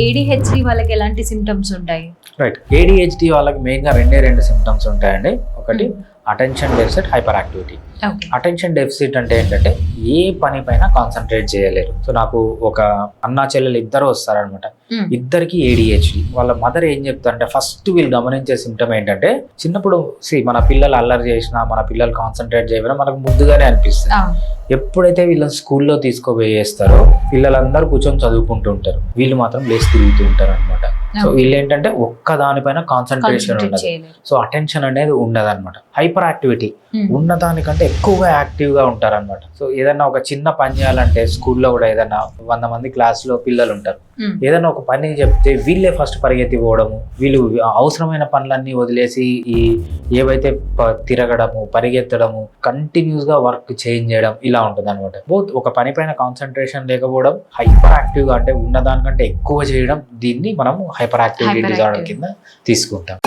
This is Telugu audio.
ఏడిహెచ్డి వాళ్ళకి ఎలాంటి సిమ్టమ్స్ ఉంటాయి? రైట్. ADHD వాళ్ళకి మెయిన్గా రెండు సిమ్టమ్స్ ఉంటాయండి. ఒకటి attention deficit, hyper activity. Okay. Attention deficit అంటే ఏంటంటే ఏ పని పైన కాన్సన్ట్రేట్ చేయలేరు. సో నాకు ఒక అన్నా చెల్లెలు ఇద్దరు వస్తారనమాట. ఇద్దరికి ADHD. వాళ్ళ మదర్ ఏం చెప్తారంటే ఫస్ట్ వీళ్ళు గమనించే సిమ్టమ్ ఏంటంటే చిన్నప్పుడు మన పిల్లలు అల్లరి చేసినా మన పిల్లలు కాన్సన్ట్రేట్ చేయడం మనకు ముద్దుగానే అనిపిస్తుంది. ఎప్పుడైతే వీళ్ళని స్కూల్లో తీసుకుపోయేస్తారో పిల్లలందరూ కూర్చొని చదువుకుంటూ ఉంటారు, వీళ్ళు మాత్రం లేచి తిరుగుతూ ఉంటారు అనమాట. సో వీళ్ళు ఏంటంటే ఒక్క దానిపైన కాన్సన్ట్రేషన్ ఉండదు. సో అటెన్షన్ అనేది ఉండదు అనమాట. హైపర్ యాక్టివిటీ ఉన్నదానికంటే ఎక్కువగా యాక్టివ్ గా ఉంటారనమాట. సో ఏదైనా ఒక చిన్న పని చేయాలంటే స్కూల్లో కూడా ఏదైనా 100 మంది క్లాస్ లో పిల్లలు ఉంటారు, ఏదైనా ఒక పని చెప్తే వీళ్ళే ఫస్ట్ పరిగెత్తి పోవడము, వీళ్ళు అవసరమైన పనులన్నీ వదిలేసి ఈ ఏవైతే తిరగడము, పరిగెత్తడము, కంటిన్యూస్ గా వర్క్ చేంజ్ చేయడం ఇలా ఉంటుంది అనమాట. బోత్ ఒక పని పైన కాన్సన్ట్రేషన్ లేకపోవడం, హైపర్ యాక్టివ్ గా అంటే ఉన్నదానికంటే ఎక్కువ చేయడం, దీన్ని మనం హైపర్ యాక్టివిటీ డిజార్డర్ కింద తీసుకుంటాం.